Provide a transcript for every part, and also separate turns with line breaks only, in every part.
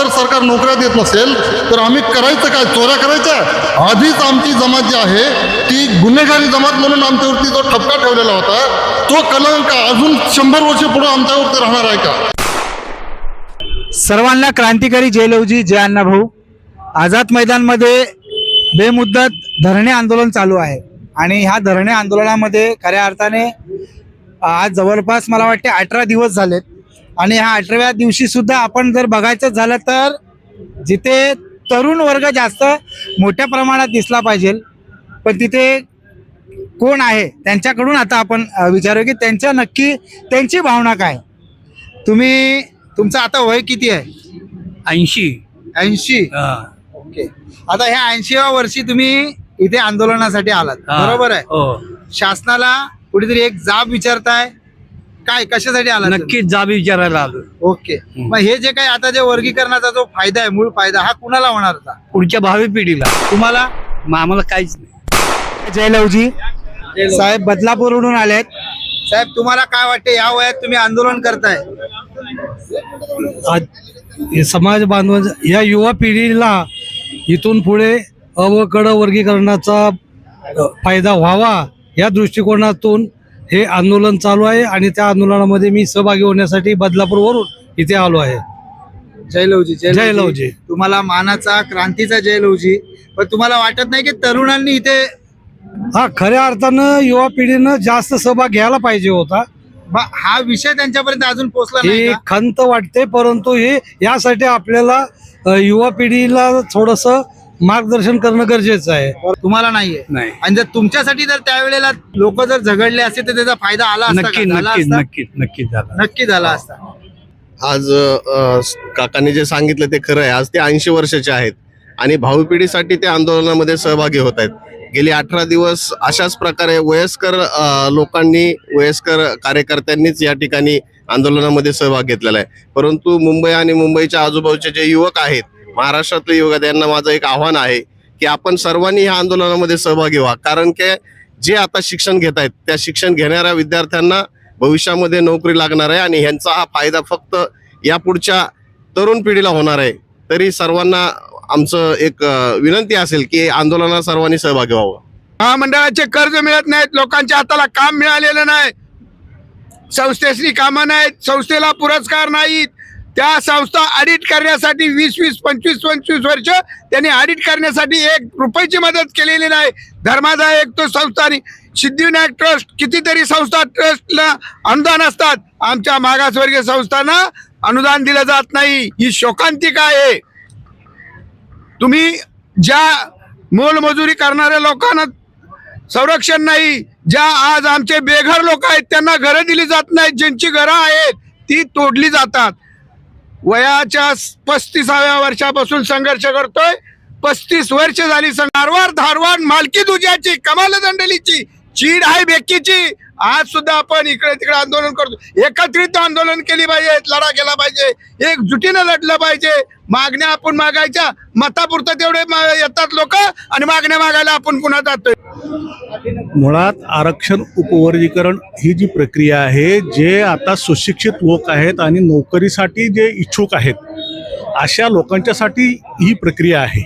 जर सरकार नोकऱ्या देत नसेल तर आम्ही करायचं काय? चोऱ्या करायच्या? आधीच आमची जमात जी आहे ती गुन्हेगारी जमात म्हणून आमच्यावरती जो ठपका ठेवलेला होता तो कलंक अजून 100 वर्ष पुढे आमच्यावरती राहणार आहे का?
सर्वांना क्रांतिकारी जय लवजी, जय अण्णाभाऊ. आझाद मैदानमध्ये बेमुदत धरणे आंदोलन चालू आहे आणि ह्या धरणे आंदोलनामध्ये खऱ्या अर्थाने आज जवळपास मला वाटते 18 दिवस झालेत आणि ह्या 18व्या दिवशी सुद्धा आपण जर बघायचं झालं तर जिथे तरुण वर्ग जास्त मोठ्या प्रमाणात दिसला पाहिजे पण तिथे कोण आहे त्यांच्याकडून आता आपण विचारू की त्यांची भावना काय. तुमचं आता वय किती आहे?
80.
ओके. आता ह्या 80व्या वर्षी तुम्ही इथे आंदोलनासाठी आलात, बरोबर आहे?
हो,
शासनाला कुठेतरी एक जाब विचारताय काय? कशासाठी आला?
नक्कीच जाब विचारायला आलो.
ओके. मग हे जे काही आता जे वर्गीकरणाचा जो फायदा आहे, मूळ फायदा हा कुणाला होणार होता?
पुढच्या भावी पिढीला.
तुम्हाला?
मग आम्हाला काहीच नाही.
जयलवजी साहेब बदलापूरवरून आलेत. साहेब तुम्हाला काय वाटते या वयात तुम्ही आंदोलन करताय?
आज समाज बांधव या युवा पिढीला इथून पुढे अवकड वर्गीकरणाचा फायदा व्हावा या दृष्टिकोनातून हे आंदोलन चालू आहे आणि त्या आंदोलनामध्ये मी सहभागी होण्यासाठी बदलापूरवरून इथे आलो आहे.
जयलवजी
जयलवजी.
तुम्हाला मानाचा क्रांतीचा जयलवजी. पण तुम्हाला वाटत नाही की तरुणांनी इथे
हा खऱ्या अर्थानं युवा पिढीनं जास्त सहभाग घ्यायला पाहिजे होता?
हा विषय त्यांच्यापर्यंत अजून पोहोचला
ही
नाही का?
खंत वाटते, परंतु हे यासाठी आपल्याला युवा पिढीला थोडस मार्गदर्शन करणं गरजेचं आहे.
तुम्हाला नाहीये?
नाही.
आणि जर तुमच्यासाठी जर त्यावेळेला लोक जर झगडले असते तर त्याचा फायदा आला असता
नक्की
का? झाला
नक्की
असता?
नक्की नक्की झाला.
नक्की झाला असता.
आज काकांनी जे सांगितलं ते खरं आहे. आज ते 80 वर्षाचे आहेत आणि भावी पिढीसाठी ते आंदोलनामध्ये सहभागी होत आहेत. गेली 18 दिवस अशाच प्रकारे वयस्कर लोकांनी, वयस्कर कार्यकर्त्यांनीच या ठिकाणी आंदोलनामध्ये सहभाग घेतलेला आहे. परंतु मुंबई आणि मुंबईच्या आजूबाजूचे जे युवक आहेत, महाराष्ट्रातले युवक आहेत, यांना माझं एक आव्हान आहे की आपण सर्वांनी ह्या आंदोलनामध्ये सहभागी व्हा. कारण की जे आता शिक्षण घेत आहेत त्या शिक्षण घेणाऱ्या विद्यार्थ्यांना भविष्यामध्ये नोकरी लागणार आहे आणि ह्यांचा हा फायदा फक्त या पुढच्या तरुण पिढीला होणार आहे. तरी सर्वांना आमचं एक विनंती असेल की आंदोलनात सर्वांनी सहभागी व्हावं.
महामंडळाचे कर्ज मिळत नाहीत, लोकांच्या हाताला काम मिळालेलं नाही, संस्थेशी कामं नाहीत, संस्थेला पुरस्कार नाहीत. त्या संस्था ऑडिट करण्यासाठी 20-20, 25-25 वर्ष त्यांनी ऑडिट करण्यासाठी 1 रुपयाची मदत केलेली नाही. धर्मादाय एक तो संस्थानी सिद्धिविनायक ट्रस्ट, कितीतरी संस्था ट्रस्टला अनुदान असतात. आमच्या मागासवर्गीय संस्थांना अनुदान दिलं जात नाही. ही शोकांतिका आहे. तुम्ही ज्या मोलमजुरी करणाऱ्या लोकांना संरक्षण नाही, ज्या आज आमचे बेघर लोक आहेत त्यांना घरं दिली जात नाहीत, ज्यांची घरं आहेत ती तोडली जातात. वयाच्या 35व्या वर्षापासून संघर्ष करतोय. 35 वर्ष झाली. धारवाड मालकी दुजाची, कमाल दंडलीची चीड आहे बेकीची. आज सुद्धा आपण इकडे तिकडे आंदोलन करतो. एकत्रित आंदोलन केली पाहिजे, लढा केला पाहिजे, एकजुटीनं लढलं पाहिजे. मागण्या आपण मागायच्या, मतापुरतं तेवढे येतात लोक आणि मागण्या मागायला आपण पुन्हा जातोय.
मुळात आरक्षण उपवर्गीकरण ही जी प्रक्रिया आहे, जे आता सुशिक्षित लोक आहेत आणि नोकरीसाठी जे इच्छुक आहेत अशा लोकांच्यासाठी ही प्रक्रिया आहे.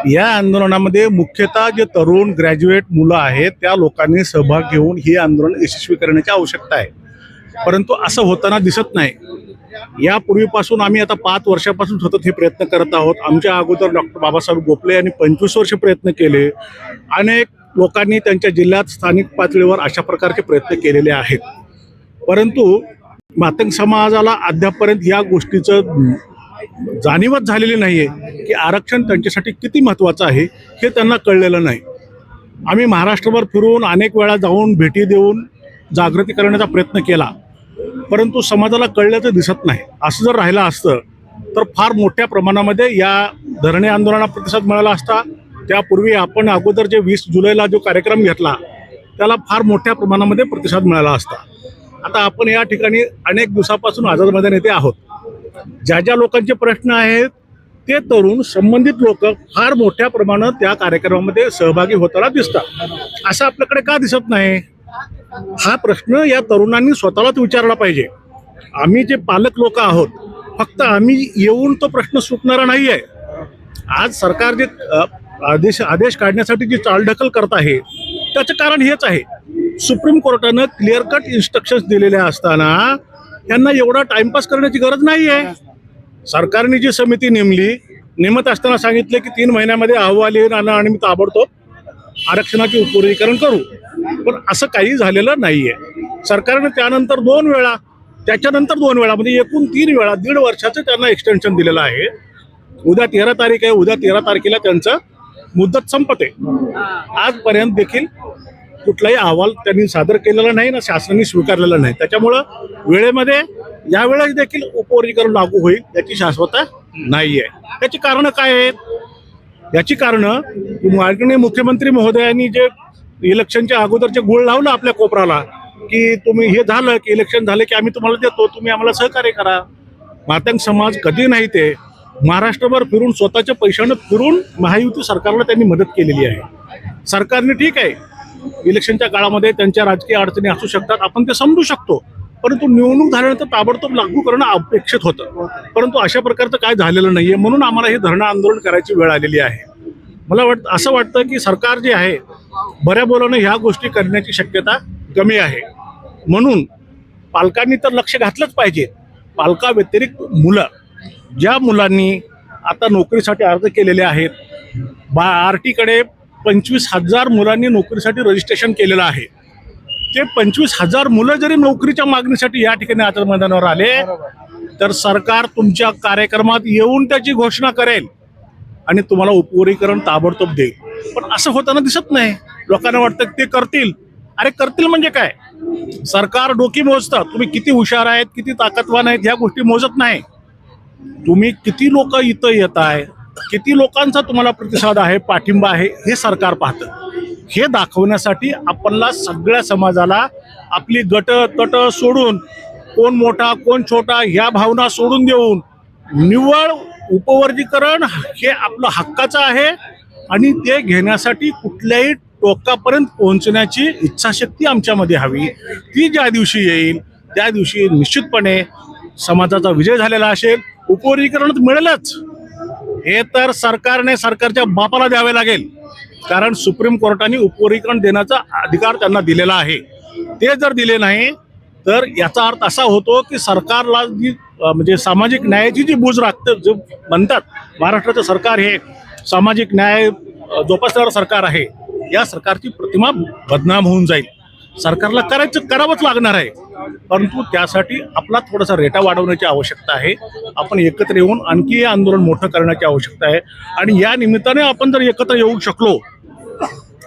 या आंदोलनामध्ये मुख्यतः जे तरुण ग्रॅज्युएट मुलं आहेत त्या लोकांनी सहभाग घेऊन ही आंदोलन यशस्वी करण्याची आवश्यकता आहे. परंतु असं होताना दिसत नाही. यापूर्वीपासून आम्ही आता 5 वर्षापासून सतत हे प्रयत्न करत आहोत. आमच्या अगोदर डॉक्टर बाबासाहेब गोपले यांनी 25 वर्ष प्रयत्न केले. अनेक लोकांनी त्यांच्या जिल्ह्यात स्थानिक पातळीवर अशा प्रकारचे प्रयत्न केलेले आहेत. परंतु मातंग समाजाला अद्यापपर्यंत या गोष्टीचं जाणीवच झालेली नाही आहे की आरक्षण त्यांच्यासाठी किती महत्त्वाचं आहे हे त्यांना कळलेलं नाही. आम्ही महाराष्ट्रभर फिरून अनेक वेळा जाऊन भेटी देऊन जागृती करण्याचा प्रयत्न केला, परंतु समाजाला कळल्याचं दिसत नाही. असं जर राहिलं असतं तर फार मोठ्या प्रमाणामध्ये या धरणे आंदोलनाला प्रतिसाद मिळाला असता. त्यापूर्वी आपण अगोदर जे 20 जुलैला जो कार्यक्रम घेतला त्याला फार मोठ्या प्रमाणामध्ये प्रतिसाद मिळाला असता. आता आपण या ठिकाणी अनेक दिवसापासून आझाद मैदान येथे आहोत. ज्या ज्या लोकांचे प्रश्न आहेत ते तरुण संबंधित लोक फार मोठ्या प्रमाणात त्या कार्यक्रमामध्ये सहभागी होताना दिसतात. असं आपल्याकडे का दिसत नाही? हा प्रश्न या तरुणांनी स्वतःलाच विचारला पाहिजे. आम्ही जे पालक लोक आहोत फक्त आम्ही येऊन तो प्रश्न सुटणारा नाही आहे. आज सरकार जे आदेश काढण्यासाठी जी चालढकल करत आहे त्याचं कारण हेच आहे. सुप्रीम कोर्टानं क्लिअर कट इन्स्ट्रक्शन्स दिलेल्या असताना यांना एवढा टाइमपास करण्याची गरज नाही आहे. सरकारने जी समिती नेमत असताना सांगितले की 3 महिन्यामध्ये अहवाल येईल आणि मी ताबडतोब आरक्षणाचे उपवर्गीकरण करू, पण असं काही झालेलं नाहीये. सरकारने त्यानंतर 2 वेळा, त्याच्यानंतर 2 वेळा, म्हणजे एकूण 3 वेळा 1.5 वर्षाचं त्यांना एक्सटेन्शन दिलेलं आहे. उद्या 13 तारीख आहे, उद्या 13 तारखेला त्यांचं मुदत संपते. आजपर्यंत देखील कुठलाही अहवाल त्यांनी सादर केलेला नाही ना शासनाने स्वीकारलेला नाही. त्याच्यामुळं वेळेमध्ये यावेळेस देखील उपवर्गीकरण लागू होईल याची शाश्वता नाही आहे. याची कारणं काय आहेत? याची कारणं माननीय मुख्यमंत्री महोदयांनी जे इलेक्शनच्या अगोदरचे गुळ लावलं आपल्या कोपराला की तुम्ही हे झालं की इलेक्शन झालं की आम्ही तुम्हाला देतो, तुम्ही आम्हाला सहकार्य करा. मातंग समाज कधी नाही ते महाराष्ट्रभर फिरून स्वतःच्या पैशानं फिरून महायुती सरकारला त्यांनी मदत केलेली आहे. सरकारने ठीक आहे इलेक्शनच्या काळामध्ये त्यांच्या राजकीय अडचणी असू शकतात, आपण ते समजू शकतो, परंतु निवडणूक झाल्यानंतर ताबडतोब लागू करणं अपेक्षित होतं. परंतु अशा प्रकारचं काय झालेलं नाहीये, म्हणून आम्हाला हे धरणं आंदोलन करायची वेळ आलेली आहे. मला असं वाटतं की सरकार जे आहे बऱ्या बोलानं ह्या गोष्टी करण्याची शक्यता कमी आहे. म्हणून पालकांनी तर लक्ष घातलंच पाहिजे. पालका व्यतिरिक्त मुलं, ज्या मुलांनी आता नोकरीसाठी अर्ज केलेले आहेत, RT-कडे 25,000 मुलांनी नोकरीसाठी रजिस्ट्रेशन केलेलं आहे. ते 25,000 मुलं जरी नोकरीच्या मागणीसाठी या ठिकाणी आता मैदानावर आले तर सरकार तुमच्या कार्यक्रमात येऊन त्याची घोषणा करेल आणि तुम्हाला उपवर्गीकरण ताबडतोब देईल. पण असं होताना दिसत नाही. लोकांना वाटतं ते करतील. अरे करतील म्हणजे काय? सरकार डोकी मोजतं. तुम्ही किती हुशार आहेत, किती ताकदवान आहेत ह्या गोष्टी मोजत नाही. तुम्ही किती लोक इथं येत आहे, किती लोकांचा तुम्हाला प्रतिसाद आहे, पाठिंबा आहे, हे सरकार पाहतं. हे दाखवण्यासाठी आपल्याला सगळ्या समाजाला आपली गट तट सोडून, कोण मोठा कोण छोटा ह्या भावना सोडून देऊन निव्वळ उपवर्गीकरण हे आपलं हक्काचं आहे आणि ते घेण्यासाठी कुठल्याही टोकापर्यंत पोहोचण्याची इच्छाशक्ती आमच्यामध्ये हवी. ती ज्या दिवशी येईल त्या दिवशी निश्चितपणे समाजाचा विजय झालेला असेल. उपवर्गीकरण मिळेलच हे तर सरकारच्या बापाला द्यावे लागेल, कारण सुप्रीम कोर्टाने उपवर्गीकरण देण्याचा अधिकार त्यांना दिलेला आहे. ते जर दिले नाही तर याचा अर्थ असा होतो की सरकारला जी म्हणजे सामाजिक न्यायाची जी बूज राखते, जे म्हणतात महाराष्ट्राचं सरकार हे सामाजिक न्याय जोपासणारं सरकार आहे, या सरकारची प्रतिमा बदनाम होऊन जाईल. सरकारला करावंच लागणार आहे, परंतु त्यासाठी आपला थोडासा रेटा वाढवण्याची आवश्यकता आहे. आपण एकत्र येऊन आणखी हे आंदोलन मोठं करण्याची आवश्यकता आहे. आणि या निमित्ताने आपण जर एकत्र येऊ शकलो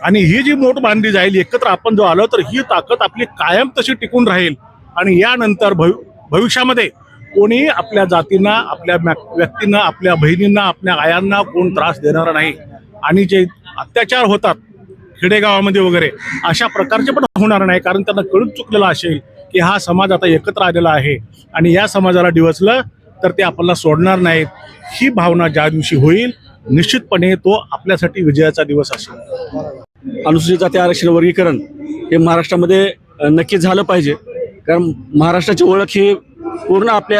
आणि ही जी मोठ बांधली जाईल, एकत्र आपण जो आलो तर ही ताकद आपली कायम तशी टिकून राहील. आणि यानंतर भविष्यामध्ये कोणी आपल्या जातींना, आपल्या व्यक्तींना, आपल्या बहिणींना, आपल्या आयांना कोण त्रास देणार नाही. आणि जे अत्याचार होतात खेडेगावामध्ये वगैरे अशा प्रकारचे पण होणार नाही, कारण त्यांना कळून चुकलेलं असेल की हा समाज आता एकत्र आलेला आहे आणि या समाजाला डिवचलं तर ते आपल्याला सोडणार नाहीत. ही भावना ज्या दिवशी होईल निश्चितपणे तो आपल्यासाठी विजयाचा दिवस असेल.
अनुसूचित जाती आरक्षण वर्गीकरण हे महाराष्ट्रामध्ये नक्कीच झालं पाहिजे, कारण महाराष्ट्राची ओळख ही पूर्ण आपल्या